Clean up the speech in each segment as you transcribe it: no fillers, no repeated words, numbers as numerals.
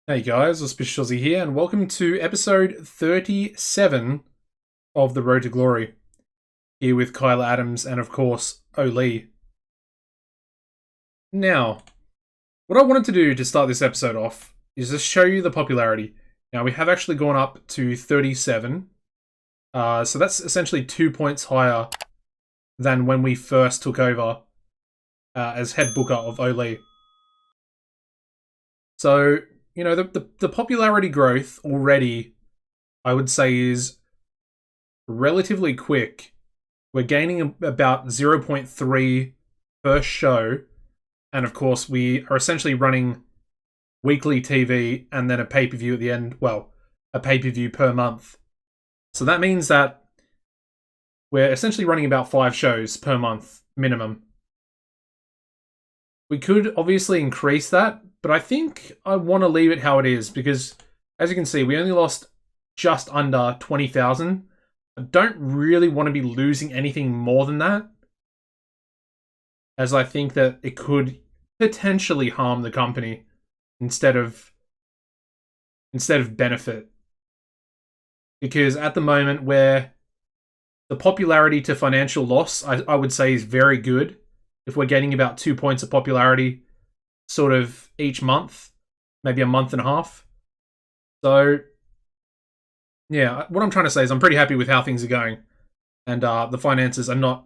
Hey guys, AuspiciousAussie here, and welcome to episode 37 of The Road to Glory. Here with Kyla Adams and, of course, O'Lee. Now, what I wanted to do to start this episode off is just show you the popularity. Now, we have actually gone up to 37, so that's essentially 2 points higher than when we first took over as head booker of O'Lee. So, you know, the popularity growth already, I would say, is relatively quick. We're gaining about 0.3 per show, and of course we are essentially running weekly TV and then a pay-per-view at the end. Well, a pay-per-view per month. So that means that we're essentially running about 5 shows per month minimum. We could obviously increase that, but I think I want to leave it how it is because, as you can see, we only lost just under 20,000. I don't really want to be losing anything more than that, as I think that it could potentially harm the company instead of benefit. Because at the moment, where the popularity to financial loss, I would say, is very good. If we're getting about 2 points of popularity sort of each month, maybe a month and a half. So, yeah, what I'm trying to say is I'm pretty happy with how things are going. And the finances are not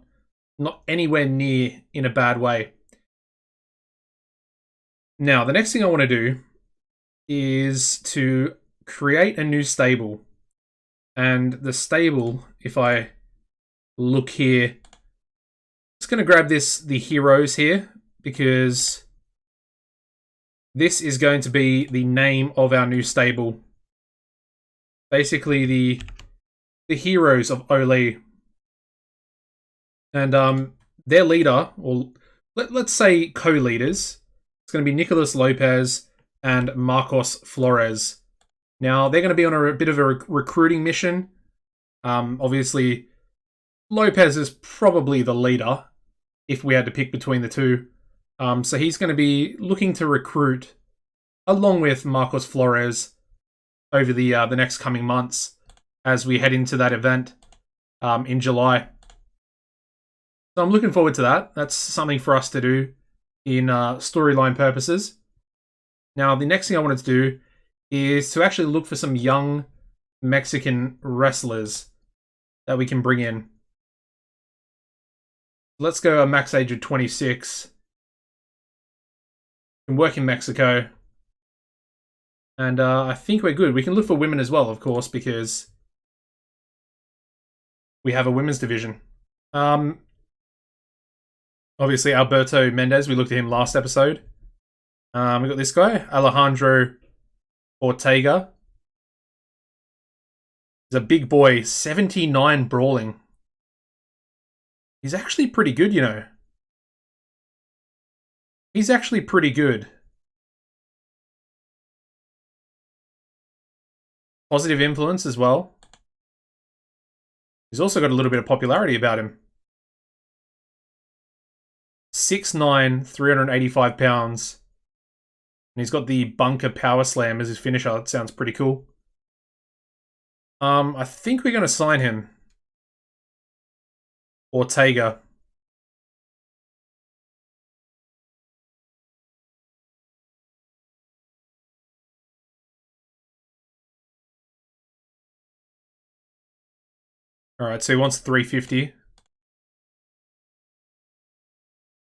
anywhere near in a bad way. Now, the next thing I want to do is to create a new stable. And the stable, if I look here, just going to grab the heroes here, because this is going to be the name of our new stable. Basically, the heroes of Ole. And their leader, or let's say co-leaders, it's going to be Nicolas Lopez and Marcos Flores. Now, they're going to be on a bit of a recruiting mission. Obviously, Lopez is probably the leader, if we had to pick between the two. So he's going to be looking to recruit, along with Marcos Flores, over the next coming months, as we head into that event in July. So I'm looking forward to that. That's something for us to do in storyline purposes. Now, the next thing I wanted to do is to actually look for some young Mexican wrestlers that we can bring in. Let's go a max age of 26. Can work in Mexico. And I think we're good. We can look for women as well, of course, because we have a women's division. Obviously, Alberto Mendez, we looked at him last episode. We got this guy, Alejandro Ortega. He's a big boy, 79 brawling. He's actually pretty good, you know. He's actually pretty good. Positive influence as well. He's also got a little bit of popularity about him. 6'9", 385 pounds. And he's got the bunker power slam as his finisher. That sounds pretty cool. I think we're going to sign him. Ortega. Alright, so he wants 350.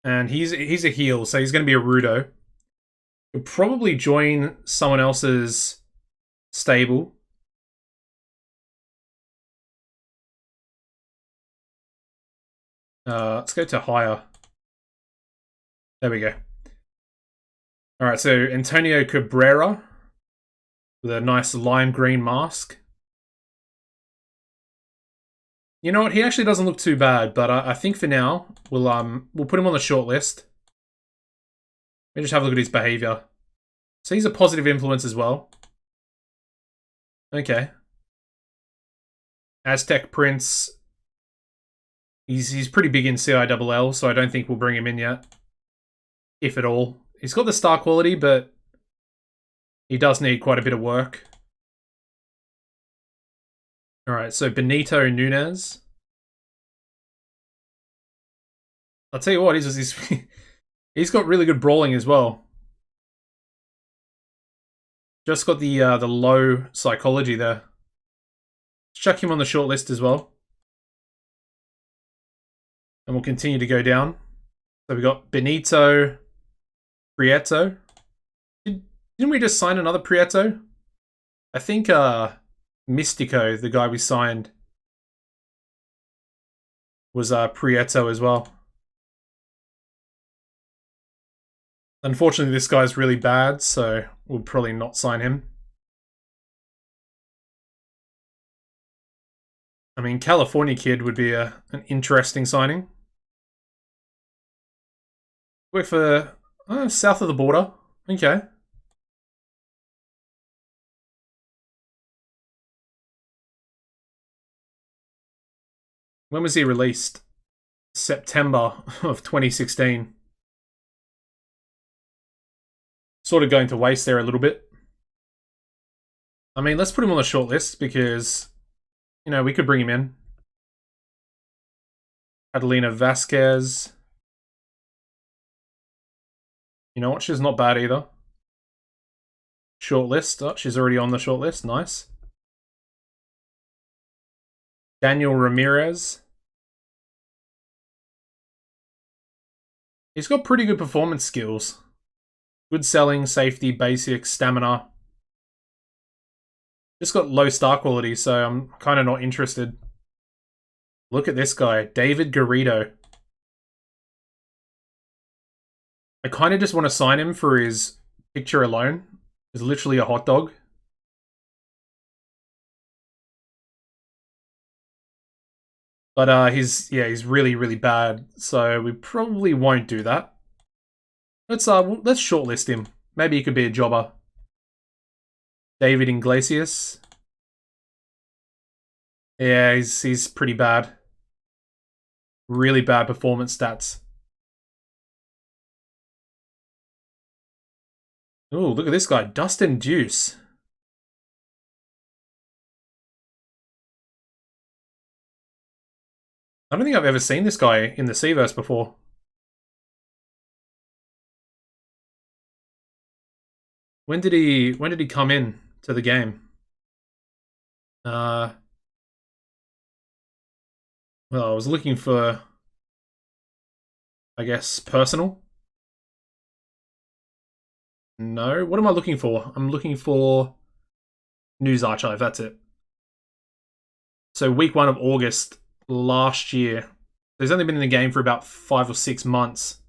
And he's a heel, so he's going to be a Rudo. He'll probably join someone else's stable. Let's go to higher. There we go. Alright, so Antonio Cabrera with a nice lime green mask. You know what? He actually doesn't look too bad, but I think for now we'll put him on the short list. Let me just have a look at his behavior. So he's a positive influence as well. Okay. Aztec Prince. He's pretty big in CILL, so I don't think we'll bring him in yet, if at all. He's got the star quality, but He does need quite a bit of work. All right, so Benito Nunes. I'll tell you what, he's got really good brawling as well. Just got the low psychology there. Let's chuck him on the short list as well. And we'll continue to go down. So we got Benito Prieto. Didn't we just sign another Prieto? I think Mystico, the guy we signed, was Prieto as well. Unfortunately, this guy's really bad, so we'll probably not sign him. I mean, California Kid would be an interesting signing. We're for south of the border. Okay. When was he released? September of 2016. Sort of going to waste there a little bit. I mean, let's put him on the short list because, you know, we could bring him in. Catalina Vasquez. You know what? She's not bad either. Short list. Oh, she's already on the short list. Nice. Daniel Ramirez. He's got pretty good performance skills. Good selling, safety, basics, stamina. Just got low star quality, so I'm kind of not interested. Look at this guy, David Garrido. I kind of just want to sign him for his picture alone. He's literally a hot dog. But he's really, really bad, so we probably won't do that. Let's shortlist him. Maybe he could be a jobber. David Iglesias. Yeah, he's pretty bad. Really bad performance stats. Ooh, look at this guy, Dustin Deuce. I don't think I've ever seen this guy in the Seaverse before. When did he come in to the game? Well, I was looking for, I guess, personal. No, what am I looking for? I'm looking for news archive, that's it. So week 1 of August last year. He's only been in the game for about 5 or 6 months.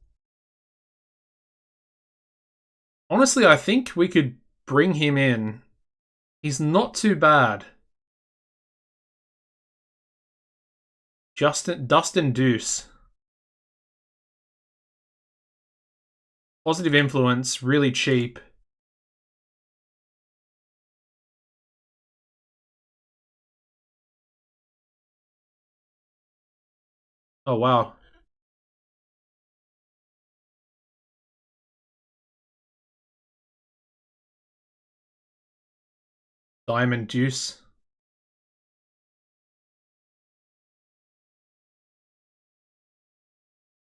Honestly, I think we could bring him in. He's not too bad. Dustin Deuce. Positive influence, really cheap. Oh, wow. Diamond Deuce.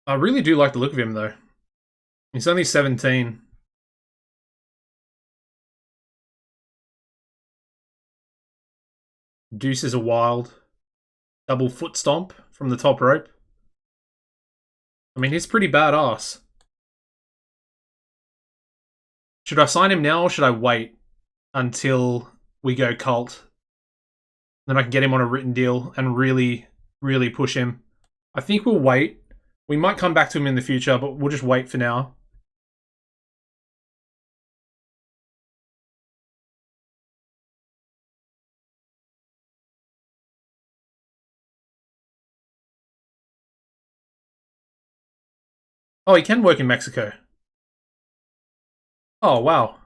I really do like the look of him, though. He's only 17. Deuce is a wild. Double foot stomp from the top rope. I mean, he's pretty badass. Should I sign him now or should I wait until we go cult? Then I can get him on a written deal and really, really push him. I think we'll wait. We might come back to him in the future, but we'll just wait for now. Oh, he can work in Mexico. Oh, wow.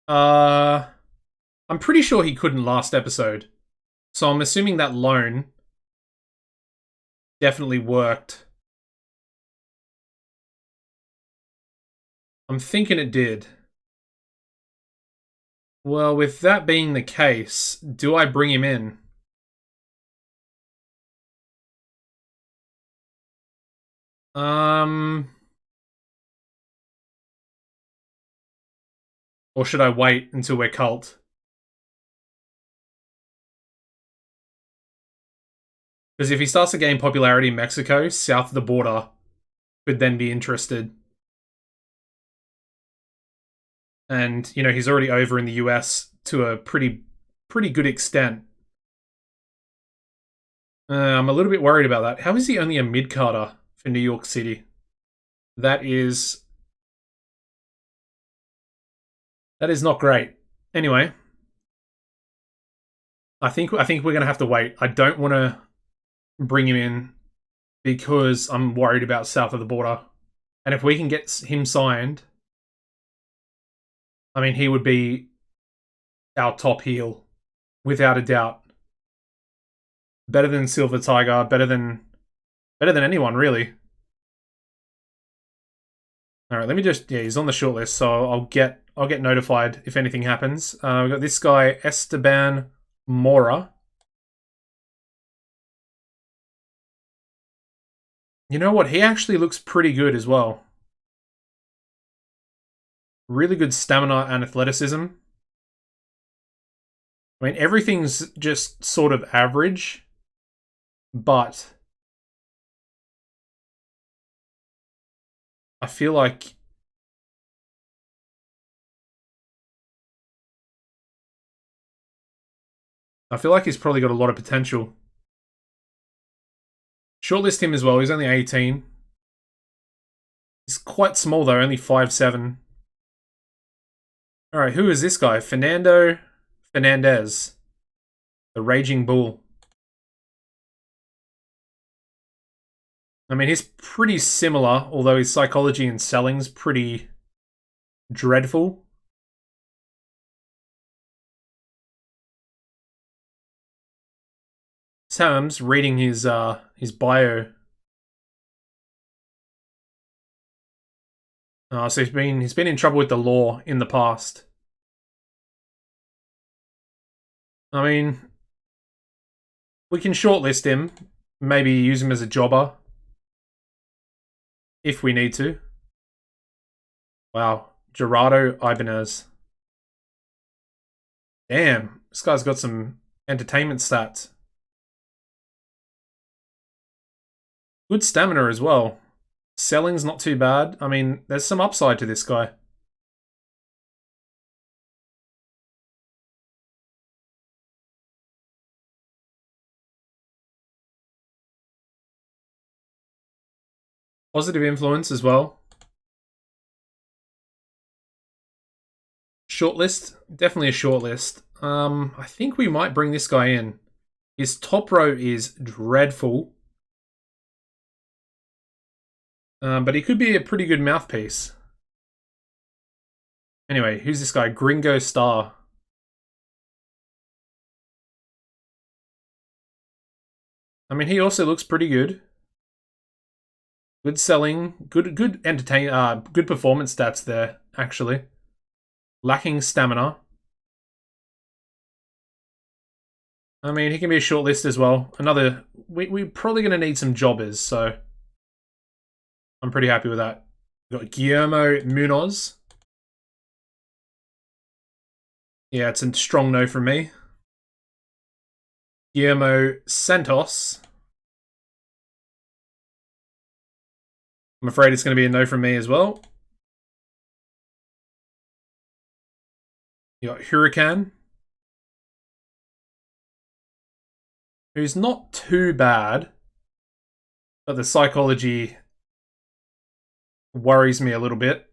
I'm pretty sure he couldn't last episode. So I'm assuming that loan definitely worked. I'm thinking it did. Well, with that being the case, do I bring him in? Or should I wait until we're cult? Because if he starts to gain popularity in Mexico, south of the border, could then be interested. And, you know, he's already over in the US to a pretty good extent. I'm a little bit worried about that. How is he only a mid-carder for New York City? That is not great. Anyway, I think we're gonna have to wait. I don't want to bring him in because I'm worried about south of the border. And if we can get him signed, I mean, he would be our top heel, without a doubt. Better than Silver Tiger, better than anyone, really. All right, let me just, yeah, he's on the shortlist, so I'll get notified if anything happens. We've got this guy, Esteban Mora. You know what? He actually looks pretty good as well. Really good stamina and athleticism. I mean, everything's just sort of average, but I feel like he's probably got a lot of potential. Shortlist him as well. He's only 18. He's quite small though, only 5'7". All right, who is this guy? Fernando Fernandez, the Raging Bull. I mean, he's pretty similar, although his psychology and selling's pretty dreadful. Sam's reading his bio. So he's been in trouble with the law in the past. I mean, we can shortlist him, maybe use him as a jobber if we need to. Wow, Gerardo Ibanez. Damn, this guy's got some entertainment stats. Good stamina as well. Selling's not too bad. I mean, there's some upside to this guy. Positive influence as well. Shortlist, definitely a shortlist. I think we might bring this guy in. His top row is dreadful. But he could be a pretty good mouthpiece. Anyway, who's this guy? Gringo Star. I mean, he also looks pretty good. Good selling, good good performance stats there, actually. Lacking stamina. I mean, he can be a shortlist as well. Another, we're probably going to need some jobbers, so I'm pretty happy with that. We've got Guillermo Munoz. Yeah, it's a strong no from me. Guillermo Santos. I'm afraid it's going to be a no from me as well. You got Huracan, who's not too bad, but the psychology worries me a little bit.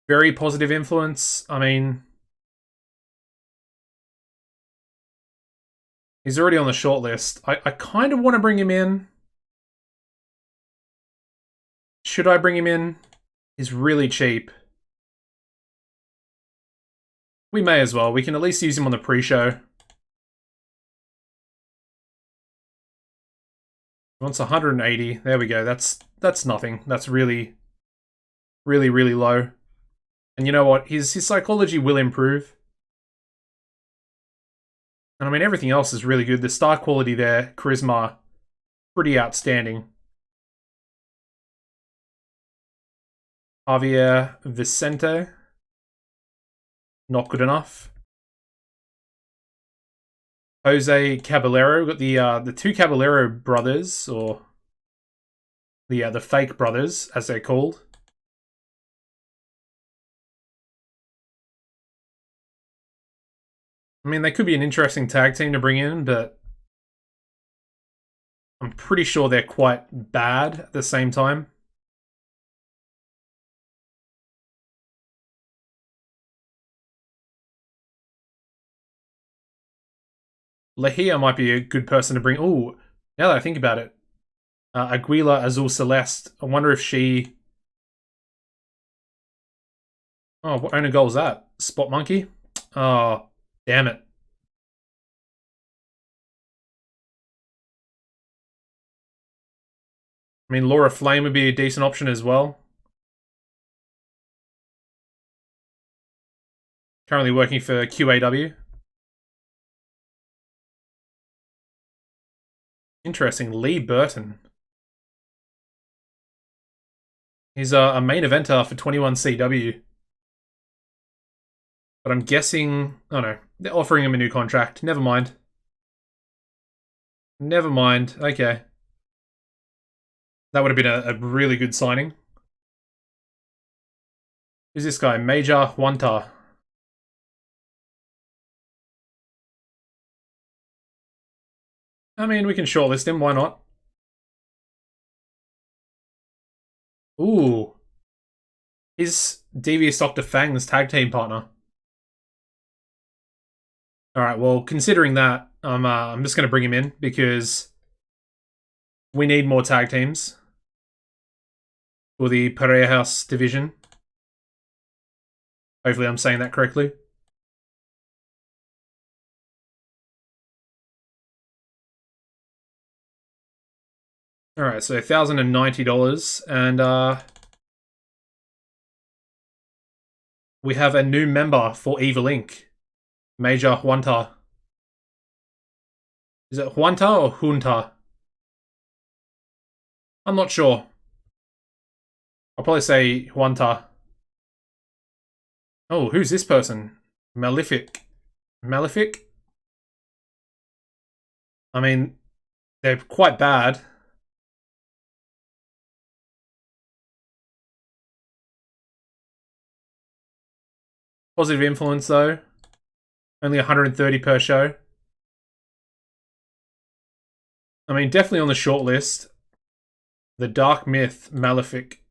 Very positive influence. I mean, he's already on the shortlist. I kind of want to bring him in. Should I bring him in? He's really cheap. We may as well. We can at least use him on the pre-show. He wants 180. There we go. That's that's nothing. That's really, really, really low. And you know what? His psychology will improve. And I mean, everything else is really good. The star quality there, charisma, pretty outstanding. Javier Vicente, not good enough. Jose Caballero, got the two Caballero brothers, or the fake brothers, as they're called. I mean, they could be an interesting tag team to bring in, but I'm pretty sure they're quite bad at the same time. Lahia might be a good person to bring. Oh, now that I think about it, Aguila Azul Celeste. I wonder if she. Oh, what owner goal is that? Spot Monkey? Oh, damn it. I mean, Laura Flame would be a decent option as well. Currently working for QAW. Interesting. Lee Burton. He's a main eventer for 21CW. But I'm guessing... Oh no, they're offering him a new contract. Never mind. Never mind. Okay. That would have been a really good signing. Who's this guy? Major Huanta. I mean, we can shortlist him. Why not? Ooh. He's Devious Dr. Fang's tag team partner. Alright, well, considering that, I'm just going to bring him in because we need more tag teams for the Parejas division. Hopefully I'm saying that correctly. Alright, so $1,090, and we have a new member for Evil Inc. Major Huanta. Is it Huanta or Junta? I'm not sure. I'll probably say Huanta. Oh, who's this person? Malefic. Malefic? I mean, they're quite bad. Positive influence, though. Only 130 per show. I mean, definitely on the short list. The Dark Myth, Malefic.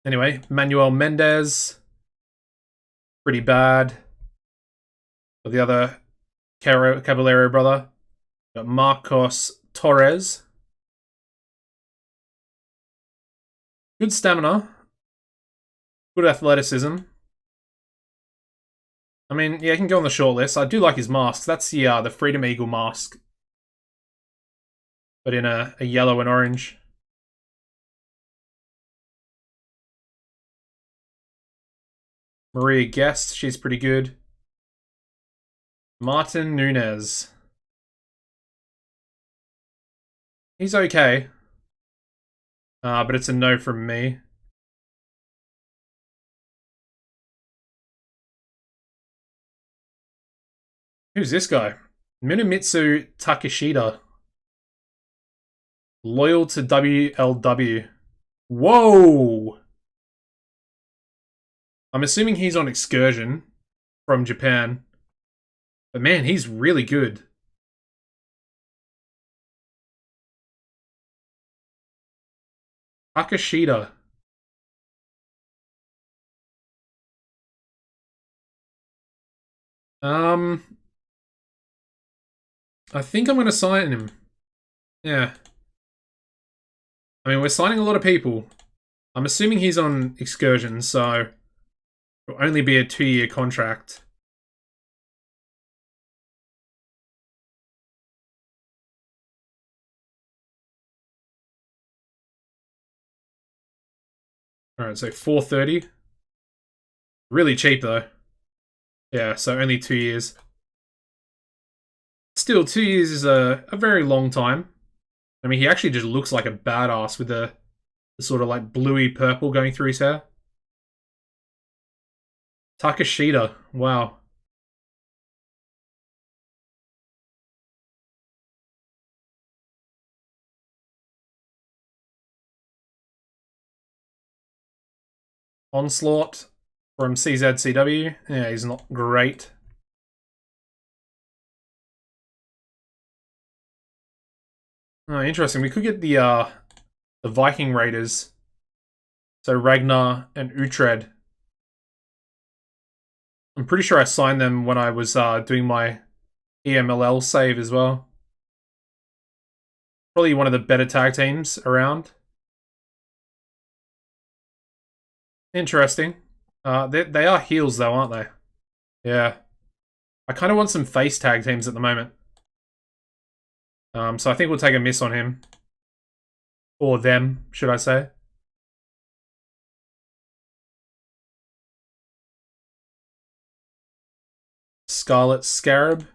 Anyway, Manuel Mendez. Pretty bad. But the other Caballero brother. Got Marcos Torres. Good stamina. Good athleticism. I mean, yeah, he can go on the short list. I do like his mask. That's the Freedom Eagle mask. But in a yellow and orange. Maria Guest, she's pretty good. Martin Nunez. He's okay. But it's a no from me. Who's this guy? Minomitsu Takeshita. Loyal to WLW. Whoa! I'm assuming he's on excursion from Japan. But man, he's really good. Takeshita. I think I'm going to sign him. Yeah. I mean, we're signing a lot of people. I'm assuming he's on excursion, so it'll only be a 2-year contract. Alright, so 430. Really cheap though. Yeah, so only 2 years. Still, 2 years is a very long time. I mean, he actually just looks like a badass with the sort of like bluey purple going through his hair. Takashita, wow. Onslaught from CZCW. Yeah, he's not great. Oh, interesting. We could get the Viking Raiders. So Ragnar and Uhtred. I'm pretty sure I signed them when I was doing my EMLL save as well. Probably one of the better tag teams around. Interesting. They are heels though, aren't they? Yeah. I kind of want some face tag teams at the moment. So I think we'll take a miss on him. Or them, should I say. Scarlet Scarab.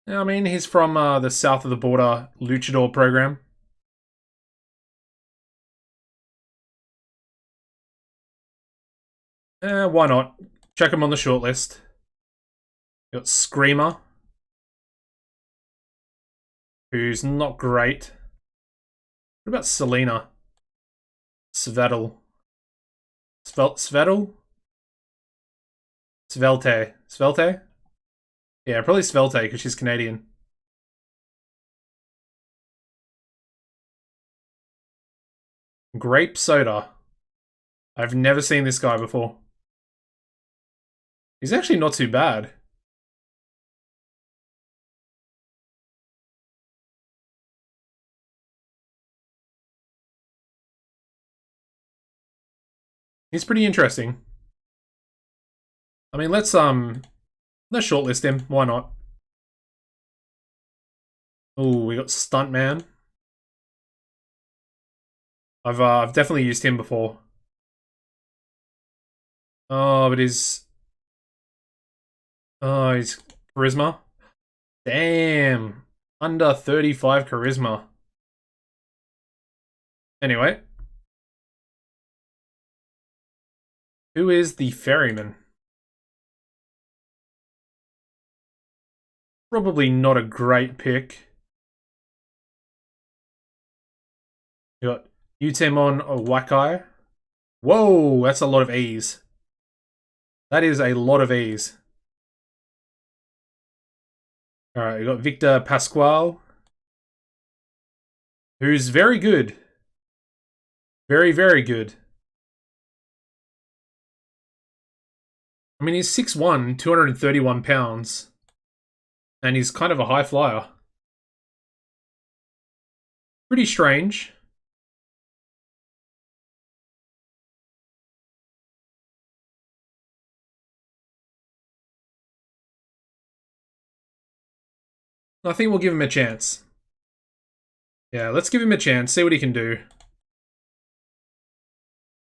I mean, he's from the south of the border luchador program. Why not? Check him on the shortlist. Got Screamer, who's not great. What about Selena? Svedal. Svedal? Svelte. Svelte? Yeah, probably Svelte, because she's Canadian. Grape Soda. I've never seen this guy before. He's actually not too bad. He's pretty interesting. I mean, let's shortlist him. Why not? Oh, we got Stuntman. I've definitely used him before. Oh, but his charisma. Damn. Under 35 charisma. Anyway. Who is the ferryman? Probably not a great pick. You got Utemon Wakai. Whoa, that's a lot of E's. That is a lot of E's. Alright, you got Victor Pasquale, who's very good. Very, very good. I mean, he's 6'1", 231 pounds. And he's kind of a high flyer. Pretty strange. I think we'll give him a chance. Yeah, let's give him a chance, see what he can do.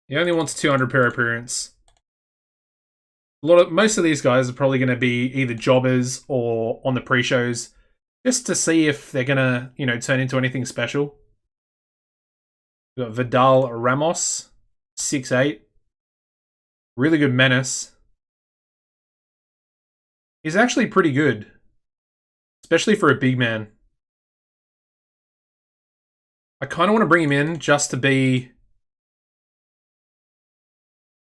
He only wants 200 per appearance. Most of these guys are probably going to be either jobbers or on the pre-shows, just to see if they're going to, turn into anything special. We've got Vidal Ramos, 6'8". Really good menace. He's actually pretty good, especially for a big man. I kind of want to bring him in just to be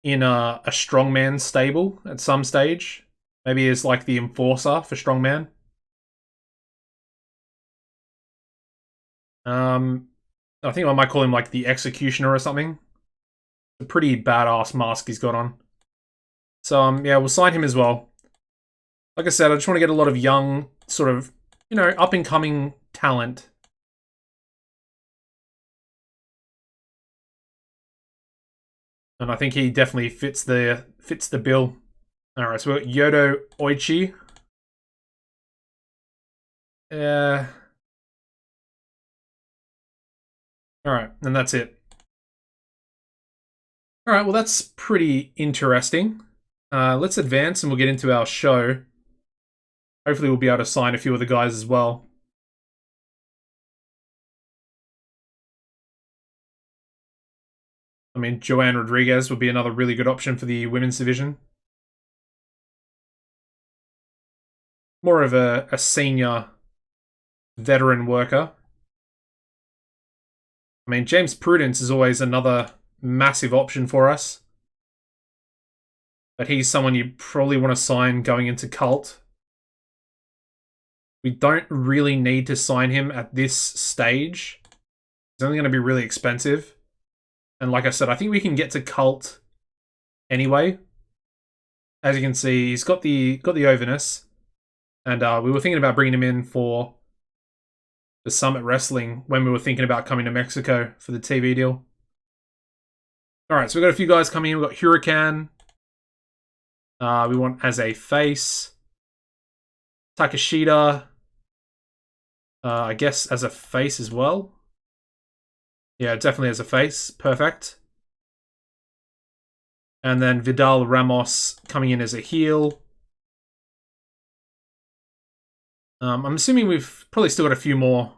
in a strongman stable at some stage. Maybe as like the enforcer for strongman. I think I might call him like the executioner or something. A pretty badass mask he's got on. So yeah, we'll sign him as well. Like I said, I just want to get a lot of young, sort of, up and coming talent. And I think he definitely fits the bill. Alright, so we've got Yodo Oichi. Alright, and that's it. All right, well, that's pretty interesting. Let's advance and we'll get into our show. Hopefully we'll be able to sign a few of the guys as well. I mean, Joanne Rodriguez would be another really good option for the women's division. More of a senior veteran worker. I mean, James Prudence is always another massive option for us. But he's someone you probably want to sign going into Cult. We don't really need to sign him at this stage. He's only going to be really expensive. And like I said, I think we can get to Cult anyway. As you can see, he's got the overness. And we were thinking about bringing him in for the Summit Wrestling when we were thinking about coming to Mexico for the TV deal. Alright, so we've got a few guys coming in. We've got Huracan. We want as a face. Takeshita. I guess as a face as well. Yeah, definitely as a face. Perfect. And then Vidal Ramos coming in as a heel. I'm assuming we've probably still got a few more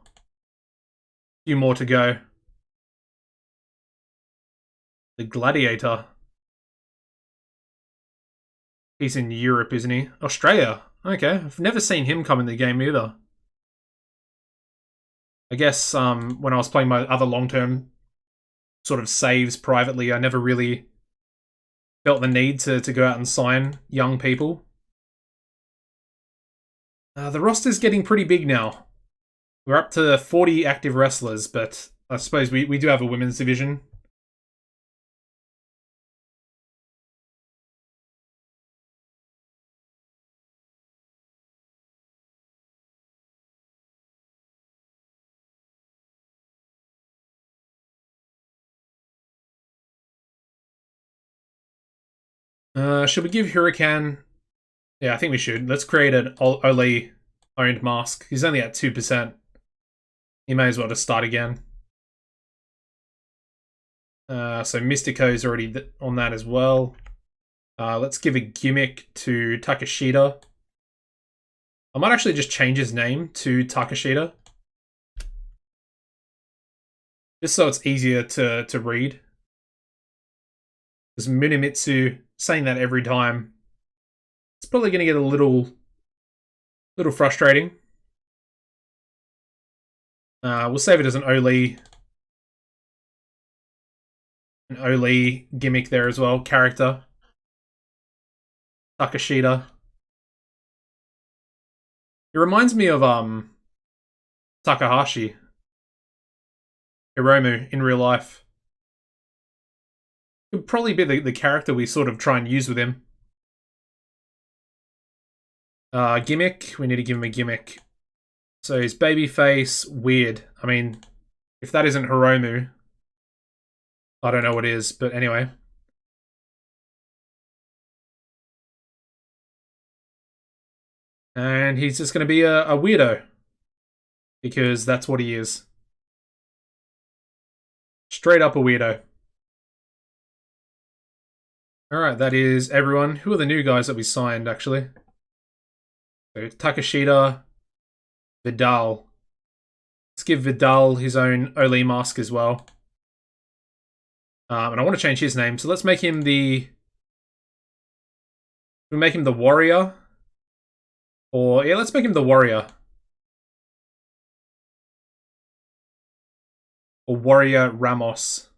to go. The Gladiator. He's in Europe, isn't he? Australia. Okay, I've never seen him come in the game either. I guess when I was playing my other long-term sort of saves privately, I never really felt the need to go out and sign young people. The roster's getting pretty big now. We're up to 40 active wrestlers, but I suppose we do have a women's division. Should we give Huracan? Yeah, I think we should. Let's create an Ole owned mask. He's only at 2%. He may as well just start again. So Mystico's already on that as well. Let's give a gimmick to Takeshita. I might actually just change his name to Takeshita. Just so it's easier to read. Because Munimitsu, saying that every time, it's probably going to get a little frustrating. We'll save it as an Oli gimmick there as well, character. Takeshita. It reminds me of Takahashi. Hiromu in real life. Could probably be the character we sort of try and use with him. Gimmick. We need to give him a gimmick. So his babyface, weird. I mean, if that isn't Hiromu, I don't know what is, but anyway. And he's just going to be a weirdo. Because that's what he is. Straight up a weirdo. Alright, that is everyone. Who are the new guys that we signed, actually? So, Takeshita, Vidal. Let's give Vidal his own Ole mask as well. And I want to change his name, so let's make him the... We make him the Warrior. Or, yeah, let's make him the Warrior. Or Warrior Ramos.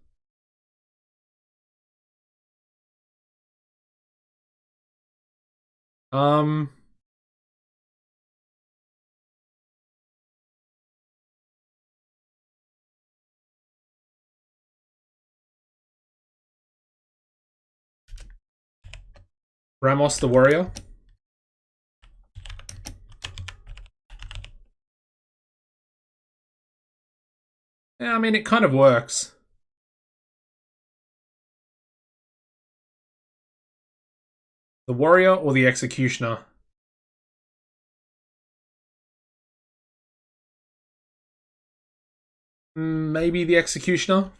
Ramos the Warrior. Yeah, I mean, it kind of works. The Warrior or the Executioner? Maybe the Executioner?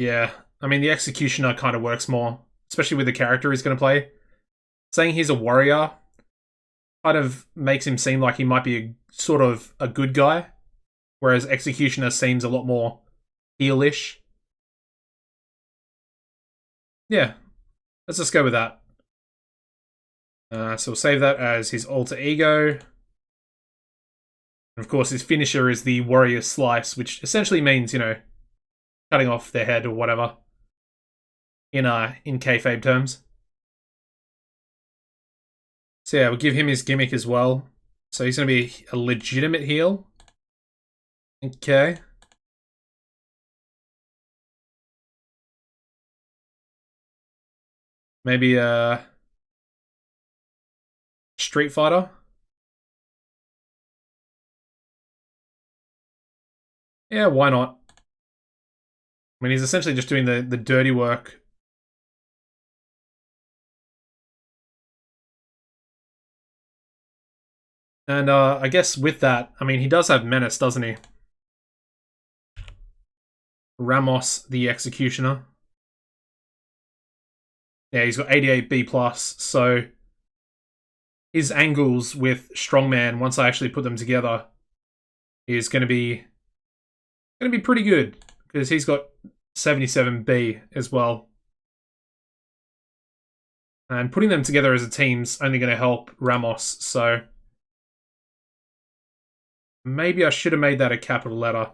Yeah, I mean, the Executioner kind of works more, especially with the character he's going to play. Saying he's a warrior kind of makes him seem like he might be sort of a good guy, whereas Executioner seems a lot more heelish. Yeah, let's just go with that. So we'll save that as his alter ego. And of course, his finisher is the warrior slice, which essentially means, cutting off their head or whatever in kayfabe terms. So yeah, we'll give him his gimmick as well. So he's going to be a legitimate heel. Okay. Maybe a Street Fighter. Yeah, why not? I mean, he's essentially just doing the dirty work. And I guess with that, I mean, he does have Menace, doesn't he? Ramos, the Executioner. Yeah, he's got 88 B+, so his angles with Strongman, once I actually put them together, is going to be pretty good, because he's got 77B as well. And putting them together as a team's only going to help Ramos, so maybe I should have made that a capital letter,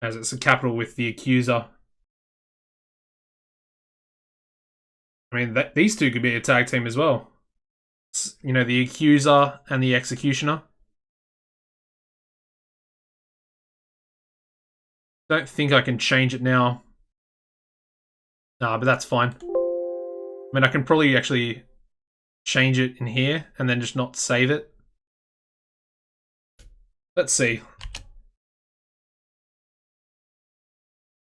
as it's a capital with the accuser. I mean, these two could be a tag team as well. The accuser and the executioner. Don't think I can change it now. Nah, but that's fine. I mean, I can probably actually change it in here and then just not save it. Let's see.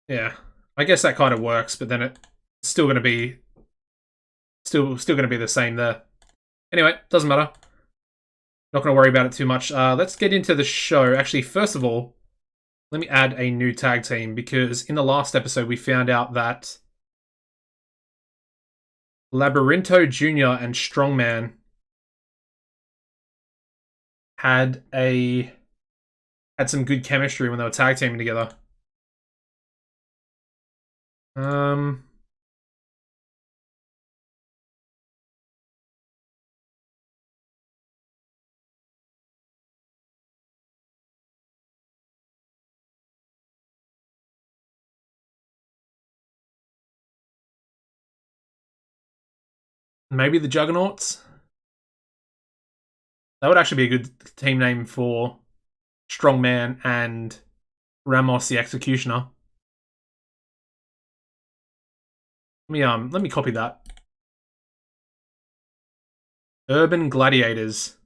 Yeah, I guess that kind of works, but then it's still going to be still going to be the same there. Anyway, doesn't matter. Not going to worry about it too much. Let's get into the show. Actually, first of all, let me add a new tag team, because in the last episode we found out that Labyrinto Jr. and Strongman had some good chemistry when they were tag teaming together. Maybe the Juggernauts? That would actually be a good team name for Strongman and Ramos the Executioner. Let me copy that. Urban Gladiators.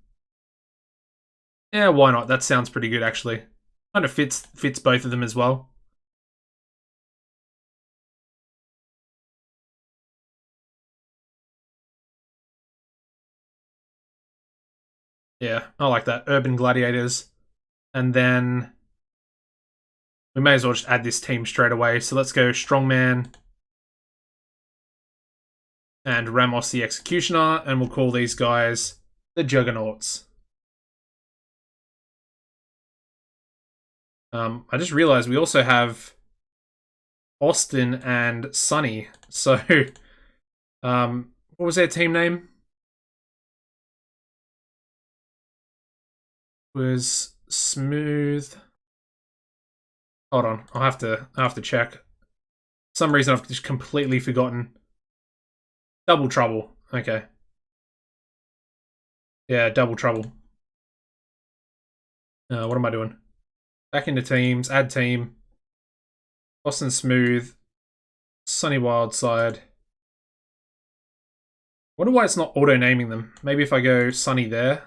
Yeah, why not? That sounds pretty good, actually. Kind of fits both of them as well. Yeah, I like that. Urban Gladiators. And then we may as well just add this team straight away. So let's go Strongman and Ramos the Executioner, and we'll call these guys the Juggernauts. I just realized we also have Austin and Sunny. So, what was their team name? Was Smooth. Hold on, I'll have to check. For some reason I've just completely forgotten. Double Trouble. Okay. Yeah, Double Trouble. What am I doing? Back into teams, add team. Austin Smooth. Sunny Wildside. Wonder why it's not auto-naming them. Maybe if I go Sunny there.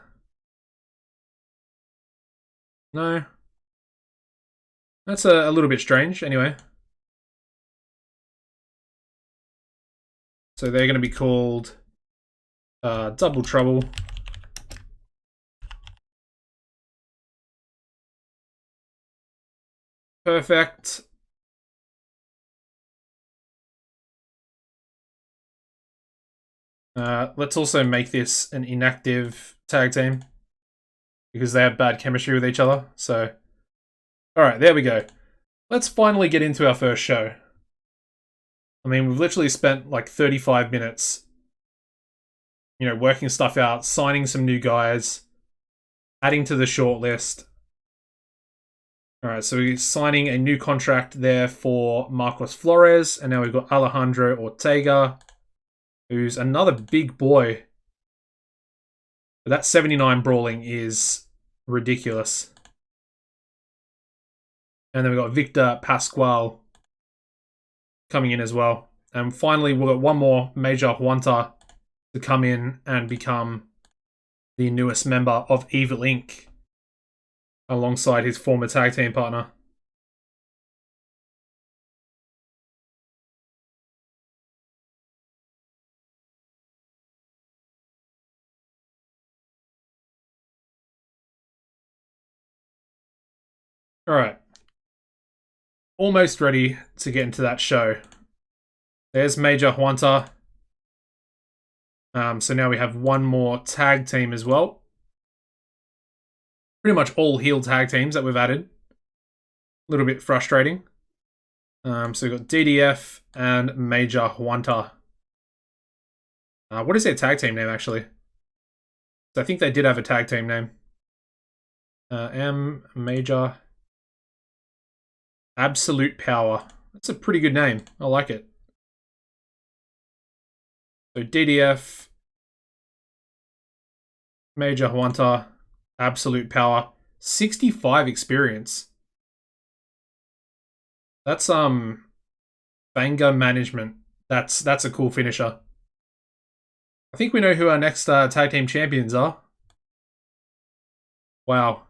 No. That's a little bit strange, anyway. So they're going to be called Double Trouble. Perfect. Let's also make this an inactive tag team because they have bad chemistry with each other. So, all right, there we go. Let's finally get into our first show. I mean, we've literally spent like 35 minutes, working stuff out, signing some new guys, adding to the shortlist. All right, so we're signing a new contract there for Marcos Flores, and now we've got Alejandro Ortega, who's another big boy. But that 79 brawling is ridiculous. And then we've got Victor Pascual coming in as well. And finally, we've got one more Major Huanta to come in and become the newest member of Evil Inc. alongside his former tag team partner. Alright. Almost ready to get into that show. There's Major Huanta. So now we have one more tag team as well. Pretty much all heel tag teams that we've added. A little bit frustrating. So we've got DDF and Major Huanta. What is their tag team name, actually? So I think they did have a tag team name. M Major Absolute Power. That's a pretty good name. I like it. So DDF, Major Huanta, Absolute Power, 65 experience. That's banger management. That's a cool finisher. I think we know who our next tag team champions are. Wow.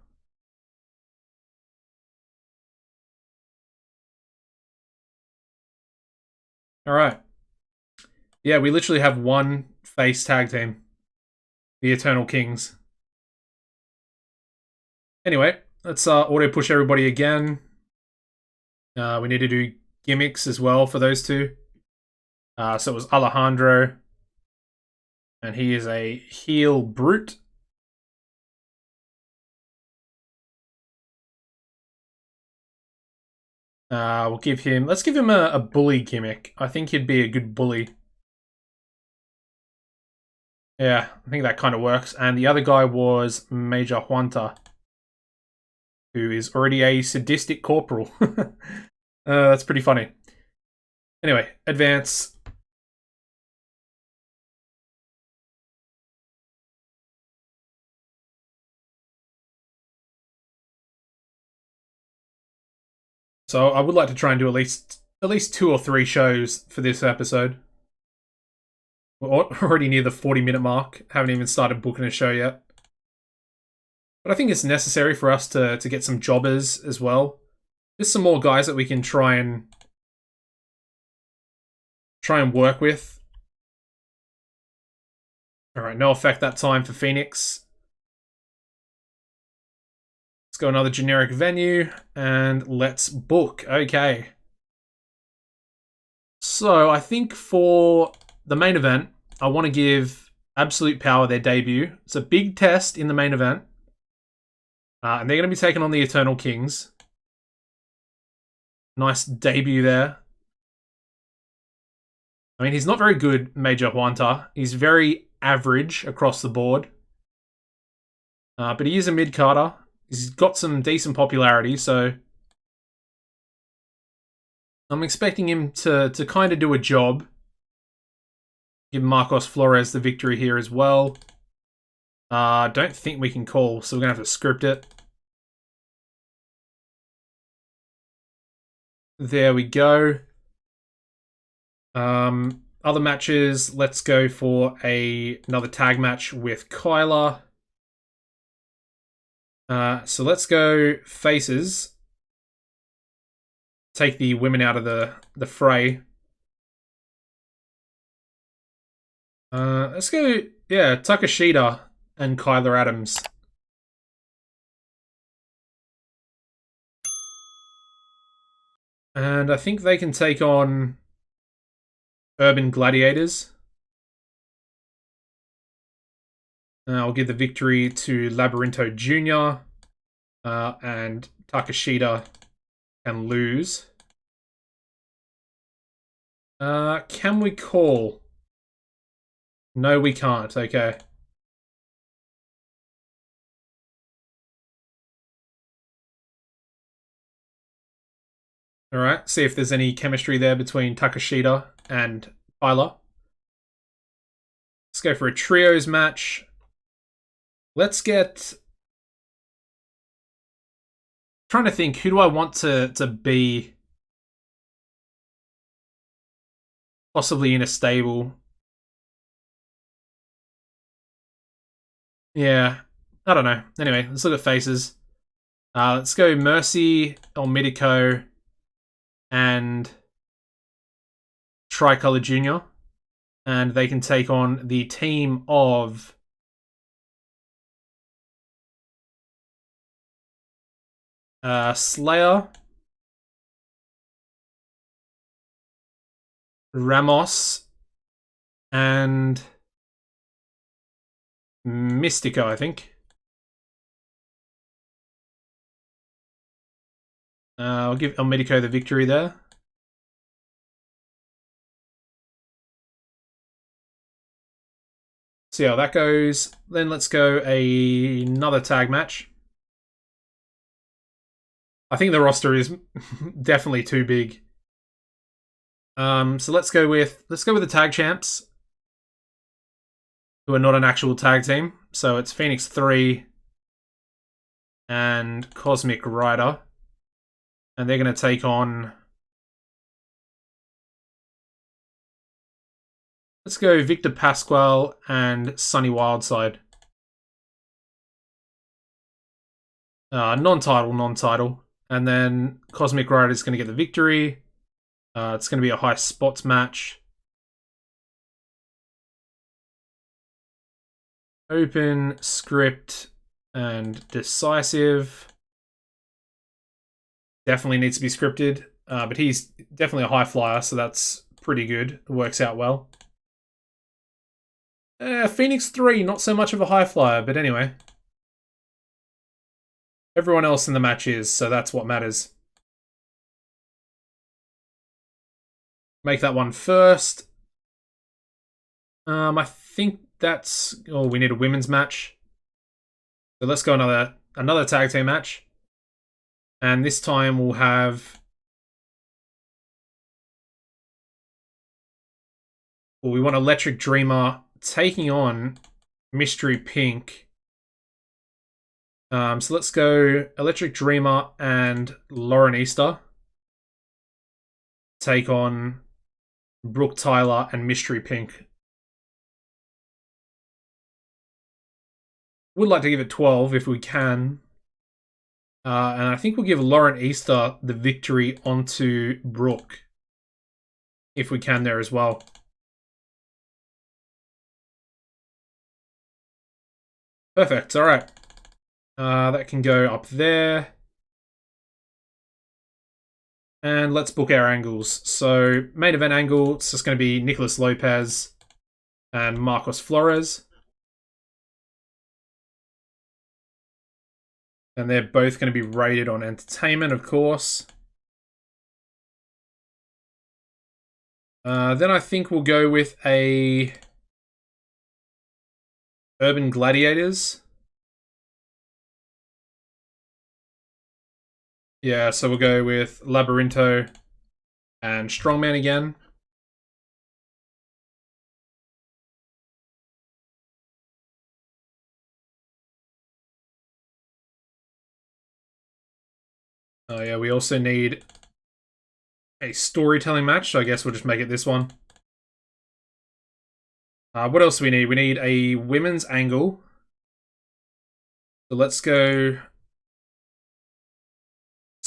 All right. Yeah, we literally have one face tag team. The Eternal Kings. Anyway, let's auto push everybody again. We need to do gimmicks as well for those two. So it was Alejandro. And he is a heel brute. Let's give him a bully gimmick. I think he'd be a good bully. Yeah, I think that kind of works. And the other guy was Major Huanta, who is already a sadistic corporal. That's pretty funny. Anyway, advance. So I would like to try and do at least 2 or 3 shows for this episode. We're already near the 40-minute mark. Haven't even started booking a show yet. But I think it's necessary for us to get some jobbers as well. Just some more guys that we can try and work with. Alright, no effect that time for Phoenix. Let's go another generic venue and let's book. Okay. So I think for the main event, I want to give Absolute Power their debut. It's a big test in the main event. And they're going to be taking on the Eternal Kings. Nice debut there. I mean, he's not very good, Major Huanta. He's very average across the board. But he is a mid-carder. He's got some decent popularity, so I'm expecting him to kind of do a job. Give Marcos Flores the victory here as well. Don't think we can call, so we're going to have to script it. There we go. Other matches, let's go for another tag match with Kyla. So let's go faces. Take the women out of the fray. Let's go, yeah, Takashita and Kyla Adams. And I think they can take on Urban Gladiators. I'll give the victory to Labyrinto Jr. And Takashita can lose. Can we call? No, we can't. Okay. Alright, see if there's any chemistry there between Takashita and Tyler. Let's go for a trios match. Let's get... trying to think, who do I want to be possibly in a stable? Yeah, I don't know. Anyway, let's look at faces. Let's go Mercy, Elmidico, and Tricolor Jr. And they can take on the team of Slayer, Ramos, and Mystico, I think. I'll give Elmidico the victory there. See how that goes. Then let's go another tag match. I think the roster is definitely too big. So let's go with the tag champs, who are not an actual tag team. So it's Phoenix 3 and Cosmic Rider. And they're going to take on... let's go Victor Pasquale and Sunny Wildside. Non-title. And then Cosmic Rider is going to get the victory. It's going to be a high spots match. Open, script, and decisive. Definitely needs to be scripted, but he's definitely a high flyer, so that's pretty good. It works out well. Phoenix 3, not so much of a high flyer, but anyway. Everyone else in the match is, so that's what matters. Make that one first. I think that's... oh, we need a women's match. So let's go another tag team match. And this time we'll have... well, we want Electric Dreamer taking on Mystery Pink. So let's go Electric Dreamer and Lauren Easter take on Brooke Tyler and Mystery Pink. Would like to give it 12 if we can. And I think we'll give Lauren Easter the victory onto Brooke, if we can there as well. Perfect, alright. That can go up there. And let's book our angles. So, main event angle, it's just going to be Nicholas Lopez and Marcos Flores. And they're both going to be rated on entertainment, of course. Then I think we'll go with a Urban Gladiators. Yeah, so we'll go with Labyrinto and Strongman again. Oh yeah, we also need a storytelling match, so I guess we'll just make it this one. What else do we need? We need a women's angle. So let's go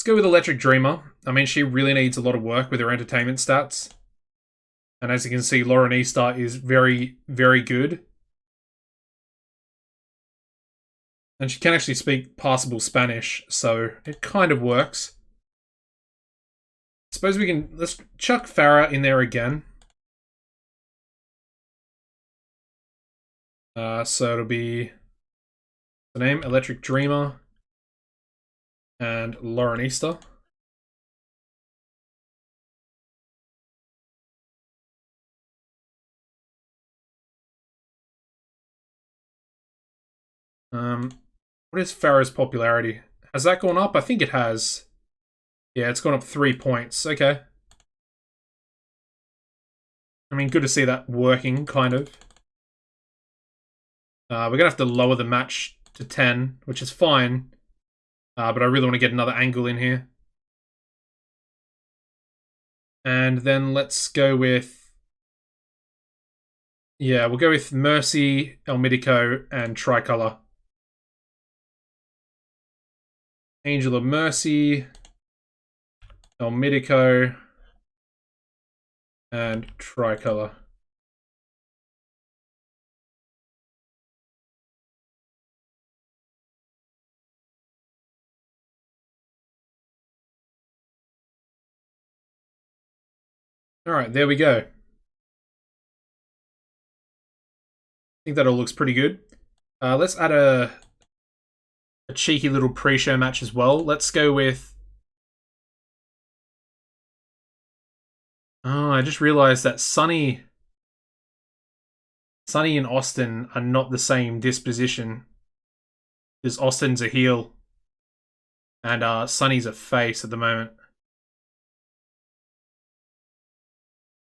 with Electric Dreamer. I mean, she really needs a lot of work with her entertainment stats. And as you can see, Lauren Easter is very, very good. And she can actually speak passable Spanish, so it kind of works. Suppose we can... let's chuck Farah in there again. So it'll be the name Electric Dreamer and Lauren Easter. What is Farrah's popularity? Has that gone up? I think it has. Yeah, it's gone up 3 points. Okay. I mean, good to see that working, kind of. We're going to have to lower the match to 10, which is fine. But I really want to get another angle in here. And then let's go with... Yeah, we'll go with Mercy, Elmidico, and Tricolor. Angel of Mercy, Elmidico, and Tricolor. Alright, there we go. I think that all looks pretty good. Let's add a cheeky little pre-show match as well. Let's go with... Oh, I just realized that Sunny and Austin are not the same disposition. Because Austin's a heel. And Sunny's a face at the moment.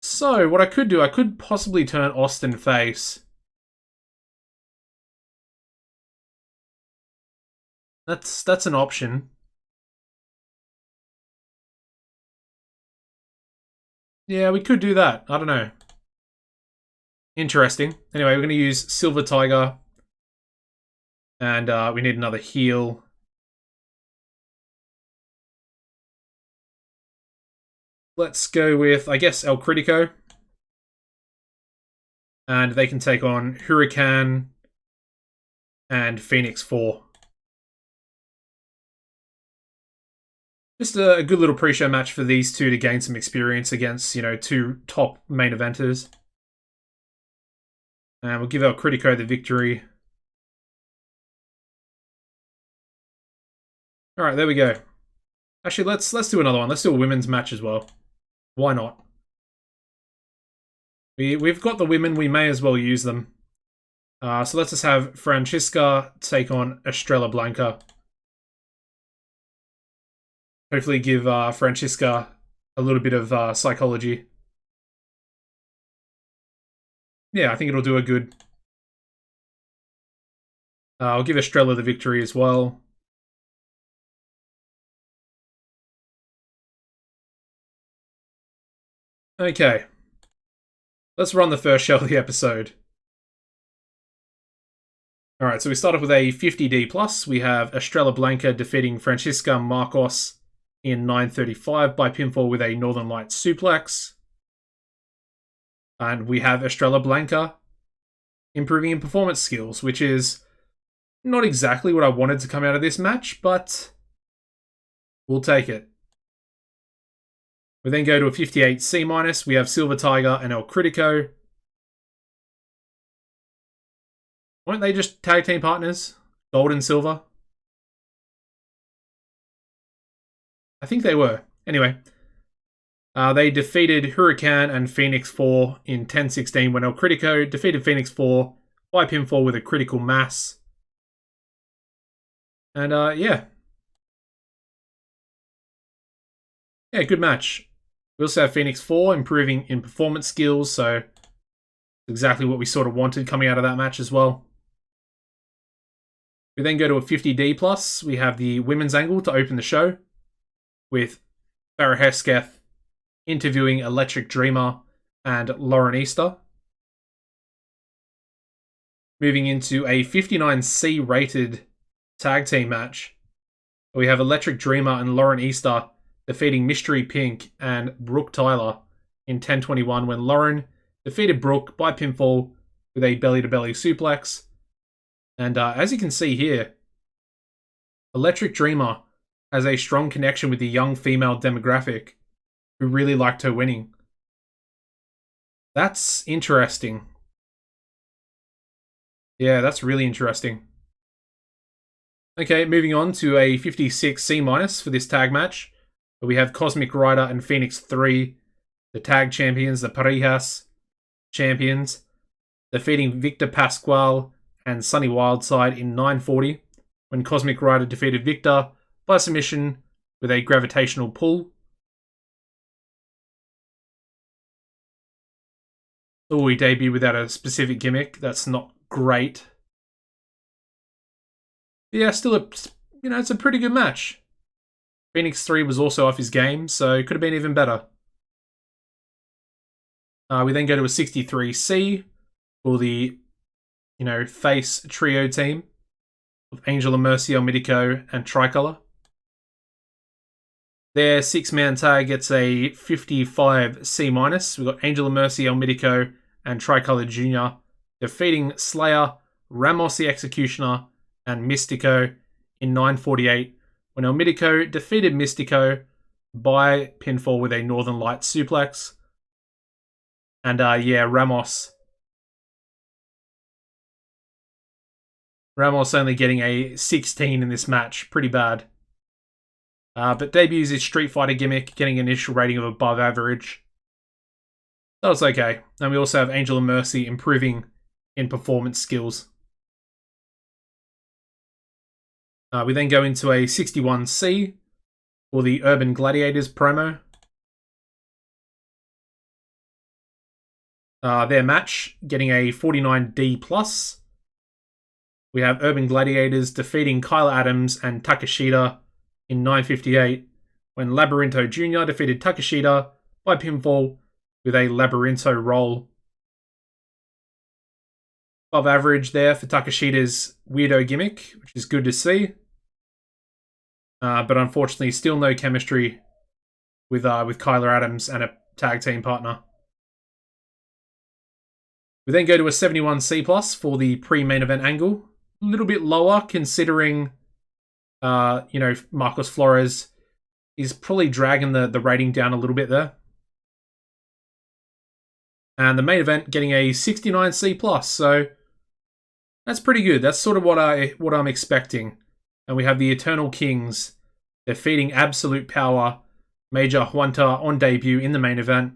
So, what I could do, I could possibly turn Austin face. That's an option. Yeah, we could do that. I don't know. Interesting. Anyway, we're going to use Silver Tiger. And we need another heal. Let's go with, I guess, El Critico. And they can take on Hurricane and Phoenix 4. Just a good little pre-show match for these two to gain some experience against, you know, two top main eventers. And we'll give El Critico the victory. Alright, there we go. Actually, let's do another one. Let's do a women's match as well. Why not? We've got the women, we may as well use them. So let's just have Francisca take on Estrella Blanca. Hopefully give Francisca a little bit of psychology. Yeah, I think it'll do her good. I'll give Estrella the victory as well. Okay. Let's run the first show of the episode. Alright, so we start off with a 50D+. We have Estrella Blanca defeating Francisca Marcos in 9:35 by pinfall with a Northern Lights suplex. And we have Estrella Blanca improving in performance skills, which is not exactly what I wanted to come out of this match, but we'll take it. We then go to a 58C-. We have Silver Tiger and El Critico. Weren't they just tag team partners? Gold and silver? I think they were. Anyway. They defeated Hurricane and Phoenix 4 in 10:16 when El Critico defeated Phoenix 4 by pinfall with a critical mass. And yeah. Yeah, good match. We also have Phoenix 4 improving in performance skills, so exactly what we sort of wanted coming out of that match as well. We then go to a 50D+. We have the women's angle to open the show with Farrah Hesketh interviewing Electric Dreamer and Lauren Easter. Moving into a 59C rated tag team match. We have Electric Dreamer and Lauren Easter defeating Mystery Pink and Brooke Tyler in 10:21 when Lauren defeated Brooke by pinfall with a belly-to-belly suplex. And as you can see here, Electric Dreamer has a strong connection with the young female demographic who really liked her winning. That's interesting. Yeah, that's really interesting. Okay, moving on to a 56 C- for this tag match. We have Cosmic Rider and Phoenix 3, the tag champions, the Parejas champions, defeating Victor Pasquale and Sunny Wildside in 940, when Cosmic Rider defeated Victor by submission with a gravitational pull. Oh, he debuted without a specific gimmick. That's not great. Yeah, still it's a pretty good match. Phoenix 3 was also off his game, so it could have been even better. We then go to a 63C for the, face trio team of Angel of Mercy, El Midico, and Tricolor. Their six-man tag gets a 55 C-. We've got Angel of Mercy, El Midico, and Tricolor Jr. defeating Slayer, Ramos the Executioner, and Mystico in 948, when El Midico defeated Mystico by pinfall with a Northern Light suplex. And Ramos only getting a 16 in this match. Pretty bad. But debuts his Street Fighter gimmick, getting an initial rating of above average. That was okay. And we also have Angel of Mercy improving in performance skills. We then go into a 61C for the Urban Gladiators promo. Their match getting a 49D+. We have Urban Gladiators defeating Kyle Adams and Takeshita in 958, when Labyrinto Jr. defeated Takeshita by pinfall with a Labyrinto roll. Above average there for Takeshita's weirdo gimmick, which is good to see. But unfortunately, still no chemistry with Kyler Adams and a tag team partner. We then go to a 71C+ for the pre-main event angle. A little bit lower considering, Marcos Flores is probably dragging the rating down a little bit there. And the main event getting a 69C+, so that's pretty good. That's sort of what I'm expecting. And we have the Eternal Kings defeating Absolute Power, Major Huanta on debut in the main event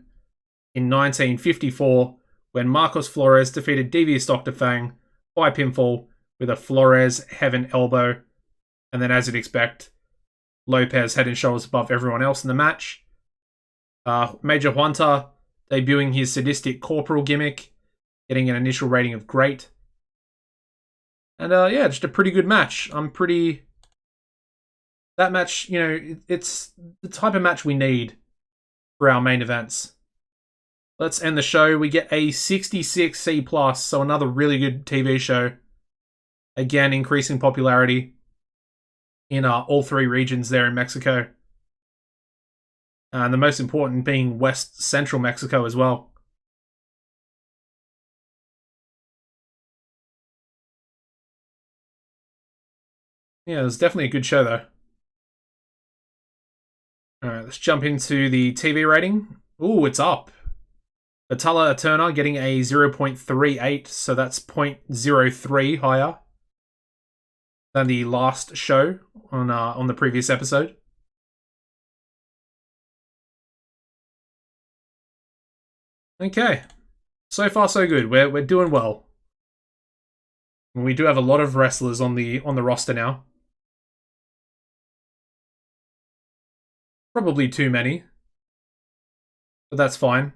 in 1954, when Marcos Flores defeated Devious Dr. Fang by pinfall with a Flores Heaven Elbow. And then, as you'd expect, Lopez head and shoulders above everyone else in the match. Major Huanta debuting his sadistic corporal gimmick, getting an initial rating of great. And just a pretty good match. That match, it's the type of match we need for our main events. Let's end the show. We get a 66C+, so another really good TV show. Again, increasing popularity in all three regions there in Mexico. And the most important being West Central Mexico as well. Yeah, it was definitely a good show though. Alright, let's jump into the TV rating. Ooh, it's up. Batala Eterna getting a 0.38, so that's 0.03 higher than the last show on the previous episode. Okay, so far so good. We're doing well. We do have a lot of wrestlers on the roster now. Probably too many, but that's fine.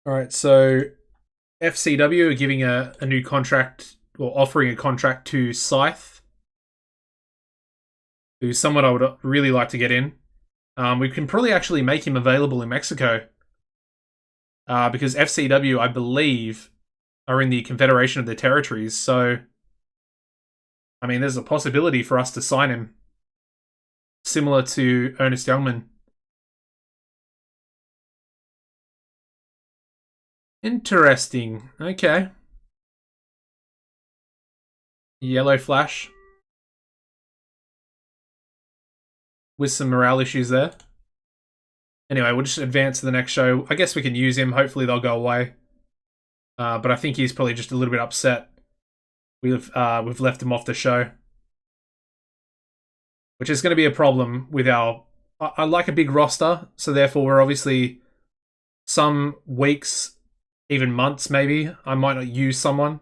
All right, so FCW are giving a new contract, or offering a contract to Scythe, who's someone I would really like to get in. We can probably actually make him available in Mexico, because FCW, I believe, are in the Confederation of the Territories. So, I mean, there's a possibility for us to sign him, similar to Ernest Youngman. Interesting. Okay. Yellow Flash. with some morale issues there. Anyway, we'll just advance to the next show. I guess we can use him. Hopefully they'll go away. But I think he's probably just a little bit upset. We've left him off the show. Which is going to be a problem with our... I like a big roster, so therefore we're obviously... Some weeks, even months maybe, I might not use someone.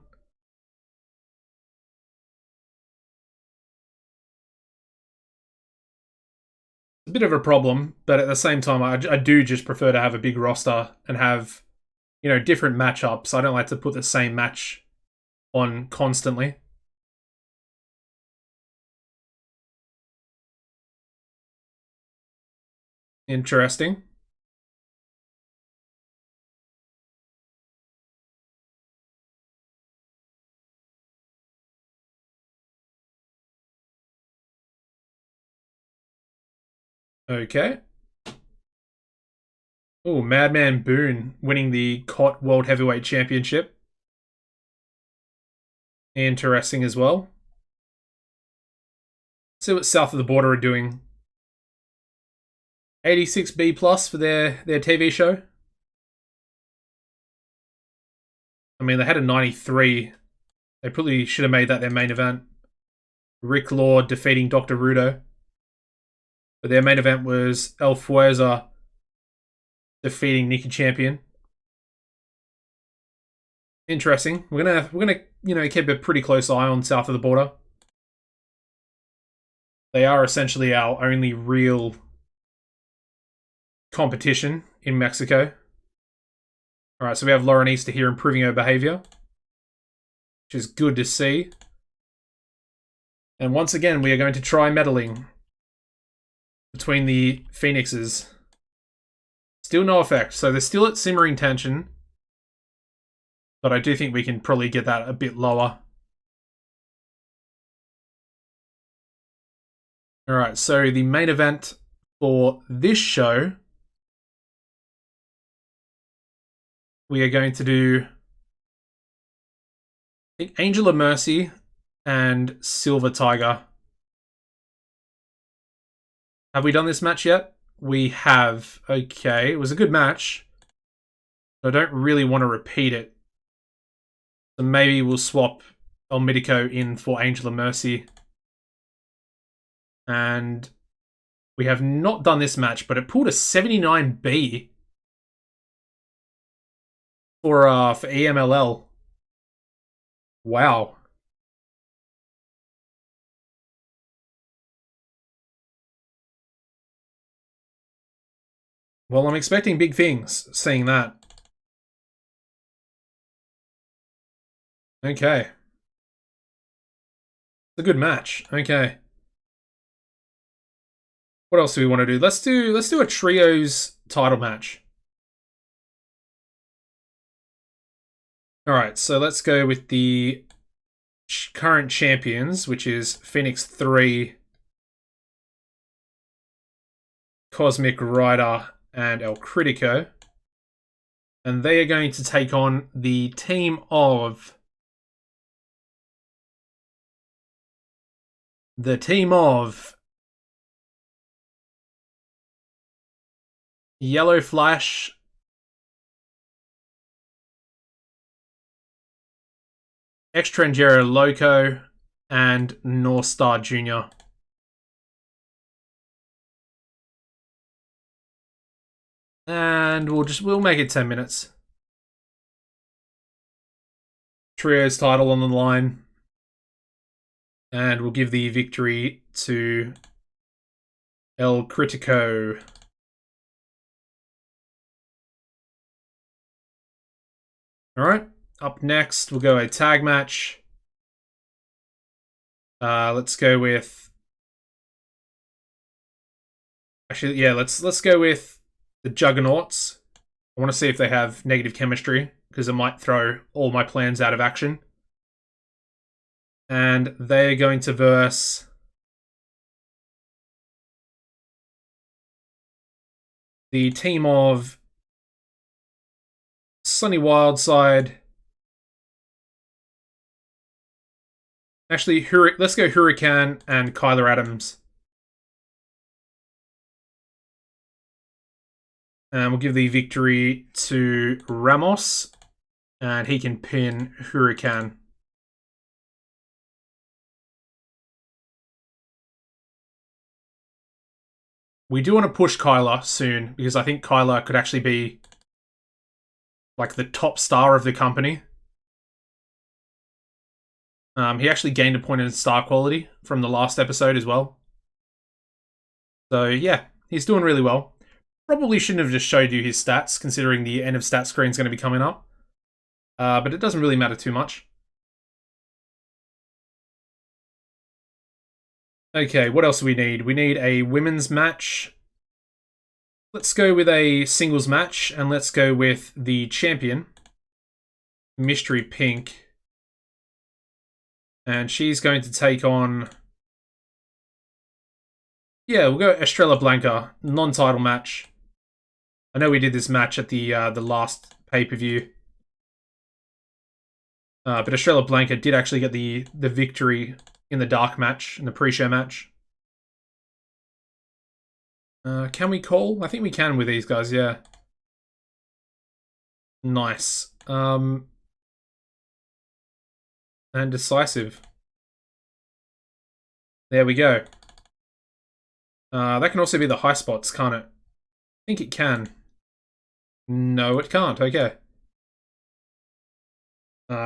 A bit of a problem, but at the same time, I do just prefer to have a big roster and have, you know, different matchups. I don't like to put the same match on constantly. Interesting. Okay. Oh, Madman Boone winning the COT World Heavyweight Championship. Interesting as well. See what South of the Border are doing. 86B plus for their TV show. I mean, they had a 93. They probably should have made that their main event. Rick Law defeating Dr. Rudo. But their main event was El Fuerza defeating Nikki Champion. Interesting. We're gonna keep a pretty close eye on South of the Border. They are essentially our only real competition in Mexico. Alright, so we have Lauren Easter here improving her behavior, which is good to see. And once again, we are going to try meddling between the Phoenixes. Still no effect, so they're still at simmering tension. But I do think we can probably get that a bit lower. Alright, so the main event for this show, we are going to do, I think, Angel of Mercy and Silver Tiger. Have we done this match yet? We have. Okay, it was a good match. I don't really want to repeat it. So maybe we'll swap El Mitico in for Angel of Mercy. And we have not done this match, but it pulled a 79B for EMLL. Wow. Well, I'm expecting big things, seeing that. Okay. It's a good match. Okay. What else do we want to do? Let's do a trios title match. Alright, so let's go with the current champions, which is Phoenix 3, Cosmic Rider, and El Critico. And they are going to take on the team of... Yellow Flash, Extranjero Loco, and North Star Jr. And we'll make it 10 minutes. Trios title on the line. And we'll give the victory to El Critico. Alright, up next we'll go a tag match. Let's go with... Actually, yeah, let's go with the Juggernauts. I want to see if they have negative chemistry, because it might throw all my plans out of action. And they're going to verse the team of Sunny Wildside. Actually, let's go Hurricane and Kyler Adams. And we'll give the victory to Ramos. And he can pin Huracan. We do want to push Kyler soon, because I think Kyler could actually be like the top star of the company. He actually gained a point in star quality from the last episode as well. So yeah, he's doing really well. Probably shouldn't have just showed you his stats, considering the end of stat screen is going to be coming up. But it doesn't really matter too much. Okay, what else do we need? We need a women's match. Let's go with a singles match, and let's go with the champion, Mystery Pink. And she's going to take on... Yeah, we'll go Estrella Blanca, non-title match. I know we did this match at the last pay-per-view. But Estrella Blanca did actually get the victory in the dark match, in the pre-show match. Can we call? I think we can with these guys, yeah. Nice. And decisive. There we go. That can also be the high spots, can't it? I think it can. No, it can't. Okay.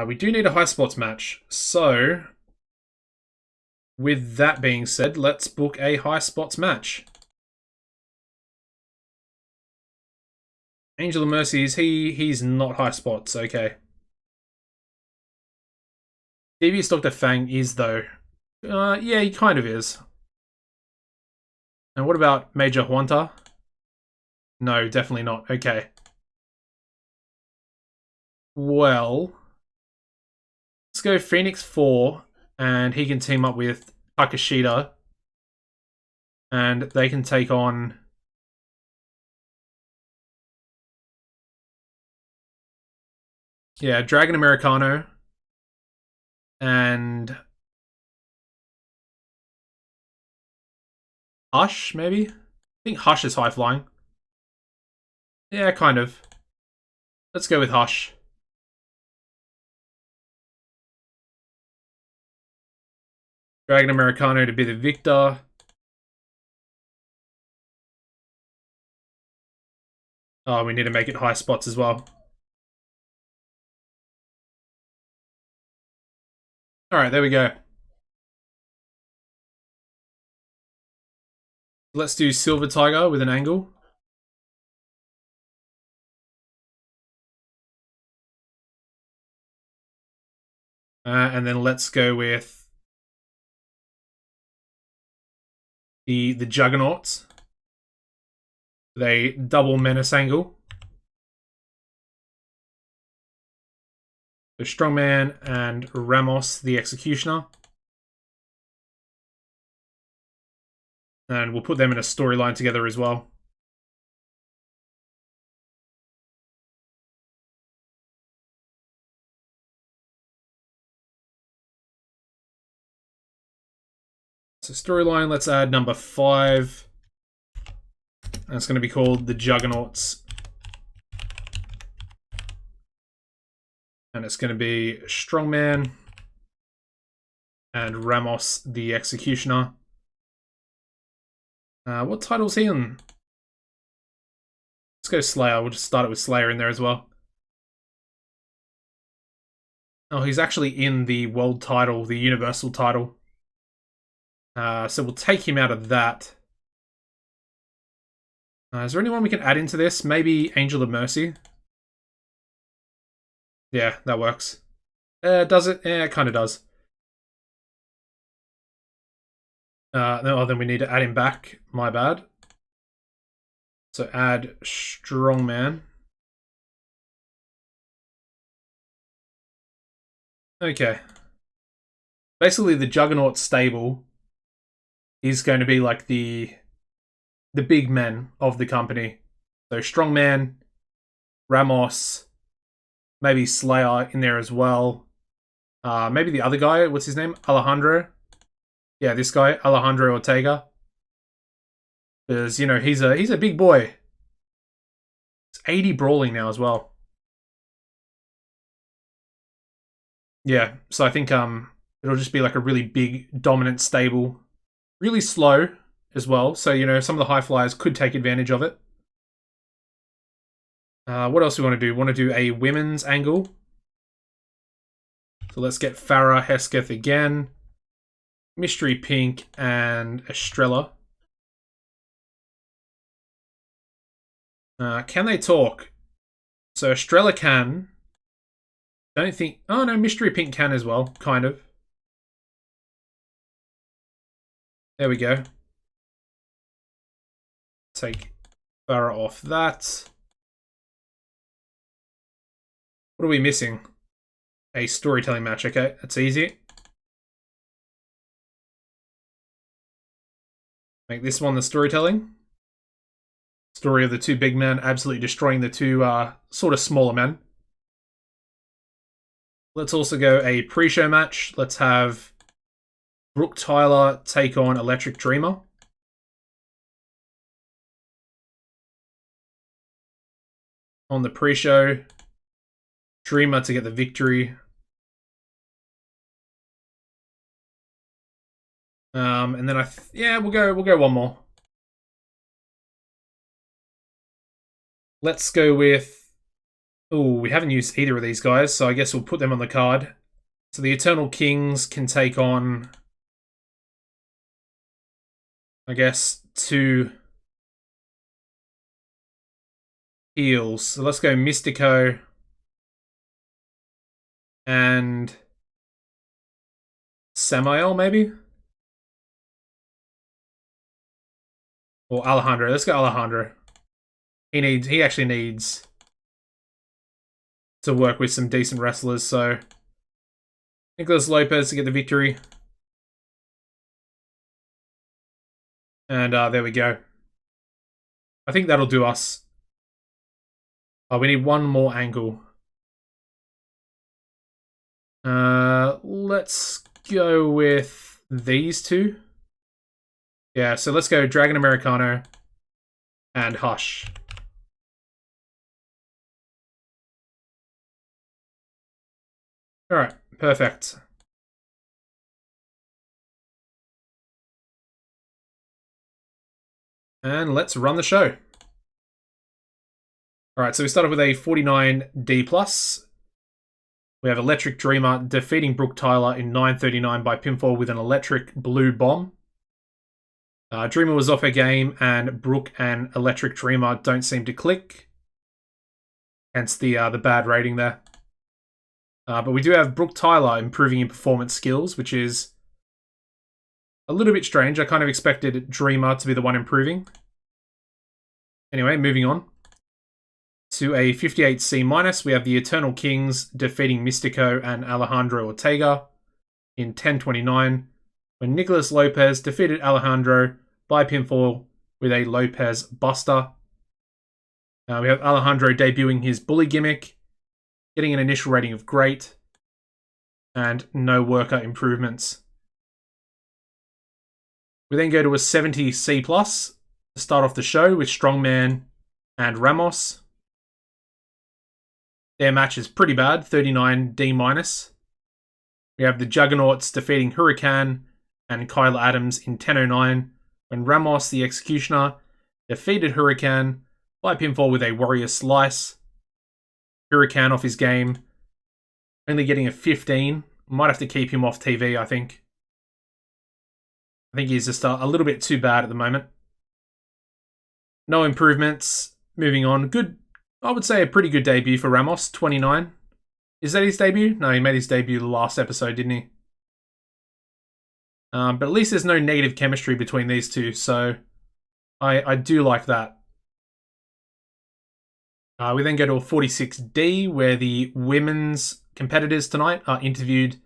We do need a high spots match. So, with that being said, let's book a high spots match. Angel of Mercies, he's not high spots. Okay. Devious Dr. Fang is, though. Yeah, he kind of is. And what about Major Huanta? No, definitely not. Okay. Well, let's go Phoenix 4, and he can team up with Takashita, and they can take on... Yeah, Dragon Americano, and... Hush, maybe? I think Hush is high flying. Yeah, kind of. Let's go with Hush. Dragon Americano to be the victor. Oh, we need to make it high spots as well. Alright, there we go. Let's do Silver Tiger with an angle. And then let's go with the Juggernauts. They double menace angle. The Strongman and Ramos, the Executioner. And we'll put them in a storyline together as well. So storyline, let's add number 5. And it's going to be called the Juggernauts. And it's going to be Strongman and Ramos, the Executioner. What title's he on? Let's go Slayer. We'll just start it with Slayer in there as well. Oh, he's actually in the world title, the universal title. So we'll take him out of that. Is there anyone we can add into this? Maybe Angel of Mercy? Yeah, that works. Does it? Yeah, it kind of does. No, then we need to add him back. My bad. So add Strongman. Okay. Basically, the Juggernaut stable is going to be like the big men of the company. So Strongman, Ramos, maybe Slayer in there as well. Maybe the other guy, what's his name? Alejandro. Yeah, this guy, Alejandro Ortega. Because, you know, he's a big boy. It's 80 brawling now as well. Yeah, so I think it'll just be like a really big, dominant stable. Really slow as well, so, you know, some of the high flyers could take advantage of it. What else do we want to do? We want to do a women's angle. So let's get Farah Hesketh again. Mystery Pink and Estrella. Can they talk? So Estrella can. Don't think... Oh, no, Mystery Pink can as well, kind of. There we go. Take Farah off that. What are we missing? A storytelling match. Okay, that's easy. Make this one the storytelling. Story of the two big men absolutely destroying the two sort of smaller men. Let's also go a pre-show match. Let's have Brooke Tyler take on Electric Dreamer. On the pre-show, Dreamer to get the victory. And then we'll go one more. Let's go with... Oh, we haven't used either of these guys, so I guess we'll put them on the card. So the Eternal Kings can take on, I guess, two heels. So let's go Mystico and Samael, maybe? Or Alejandro. Let's go Alejandro. He actually needs to work with some decent wrestlers, so Nicholas Lopez to get the victory. And there we go. I think that'll do us. Oh, we need one more angle. Let's go with these two. Yeah, so let's go Dragon Americano and Hush. Alright, perfect. And let's run the show. Alright, so we started with a 49D+. We have Electric Dreamer defeating Brooke Tyler in 9:39 by pinfall with an electric blue bomb. Dreamer was off her game, and Brooke and Electric Dreamer don't seem to click. Hence the bad rating there. But we do have Brooke Tyler improving in performance skills, which is a little bit strange. I kind of expected Dreamer to be the one improving. Anyway, moving on. To a 58C-, we have the Eternal Kings defeating Mystico and Alejandro Ortega in 10:29, when Nicholas Lopez defeated Alejandro by pinfall with a Lopez Buster. We have Alejandro debuting his bully gimmick, getting an initial rating of great, and no worker improvements. We then go to a 70C+, to start off the show with Strongman and Ramos. Their match is pretty bad, 39D-. We have the Juggernauts defeating Hurricane and Kyle Adams in 10:09, when Ramos, the Executioner, defeated Hurricane by pinfall with a Warrior Slice. Hurricane off his game, only getting a 15. Might have to keep him off TV, I think. I think he's just a little bit too bad at the moment. No improvements. Moving on. Good, I would say a pretty good debut for Ramos, 29. Is that his debut? No, he made his debut the last episode, didn't he? But at least there's no negative chemistry between these two, so I do like that. We then go to a 46D, where the women's competitors tonight are interviewed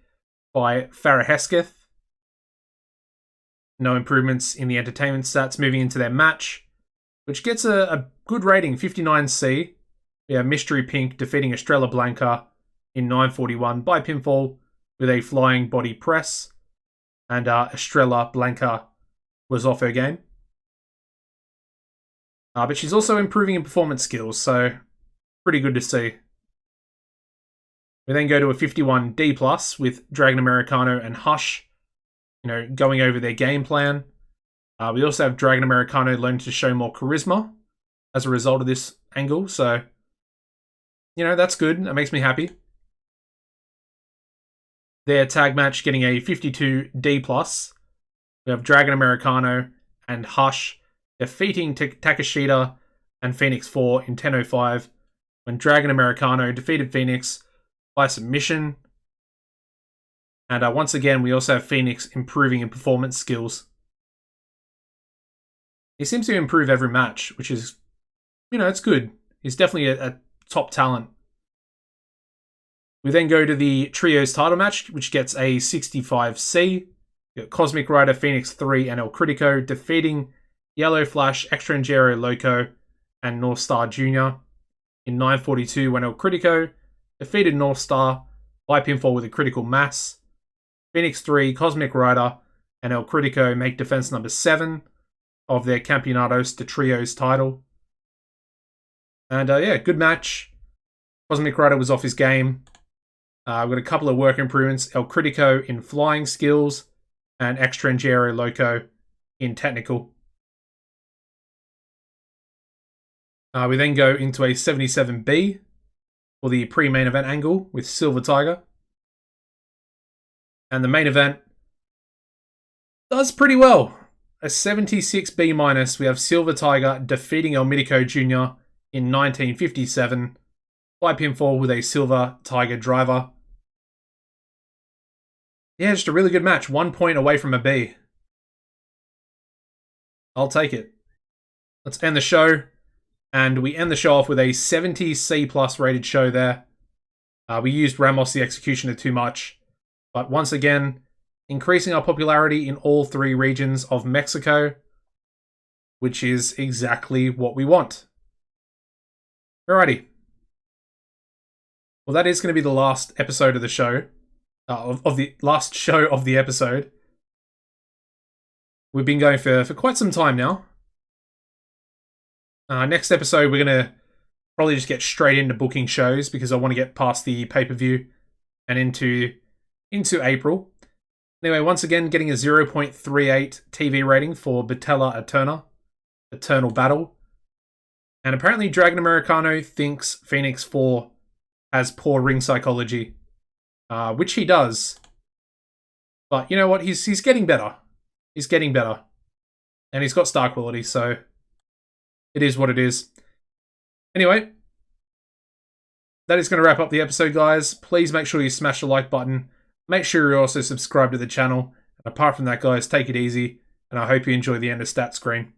by Farah Hesketh. No improvements in the entertainment stats. Moving into their match, which gets a good rating, 59C. We have Mystery Pink defeating Estrella Blanca in 9:41 by pinfall with a flying body press. And Estrella Blanca was off her game. But she's also improving in performance skills, so pretty good to see. We then go to a 51D+, with Dragon Americano and Hush, going over their game plan. We also have Dragon Americano learning to show more charisma as a result of this angle, so, that's good. That makes me happy. Their tag match getting a 52D+. We have Dragon Americano and Hush defeating Takashita and Phoenix 4 in 10:05, when Dragon Americano defeated Phoenix by submission. And once again, we also have Phoenix improving in performance skills. He seems to improve every match, which is, it's good. He's definitely a top talent. We then go to the Trios title match, which gets a 65C. We got Cosmic Rider, Phoenix 3, and El Critico defeating Yellow Flash, Extranjero Loco, and North Star Jr. in 9:42, when El Critico defeated North Star by pinfall with a critical mass. Phoenix 3, Cosmic Rider, and El Critico make defense number 7 of their Campeonatos de Trios title. And good match. Cosmic Rider was off his game. We've got a couple of work improvements. El Critico in flying skills and Extranjero Loco in technical. We then go into a 77B for the pre-main event angle with Silver Tiger. And the main event does pretty well. A 76B-. We have Silver Tiger defeating El Mitico Jr. in 1957 by pinfall with a Silver Tiger driver. Yeah, just a really good match. 1 point away from a B. I'll take it. Let's end the show. And we end the show off with a 70C+ rated show there. We used Ramos the Executioner too much. But once again, increasing our popularity in all 3 regions of Mexico, which is exactly what we want. Alrighty. Well, that is going to be the last episode of the show. Of the last show of the episode. We've been going for quite some time now. Next episode, we're going to probably just get straight into booking shows because I want to get past the pay-per-view and into April. Anyway, once again, getting a 0.38 TV rating for Battella Eterna, Eternal Battle. And apparently Dragon Americano thinks Phoenix 4 has poor ring psychology, which he does. But you know what? He's getting better. He's getting better. And he's got star quality, so it is what it is. Anyway, that is going to wrap up the episode, guys. Please make sure you smash the like button. Make sure you're also subscribed to the channel. And apart from that, guys, take it easy. And I hope you enjoy the end of stat screen.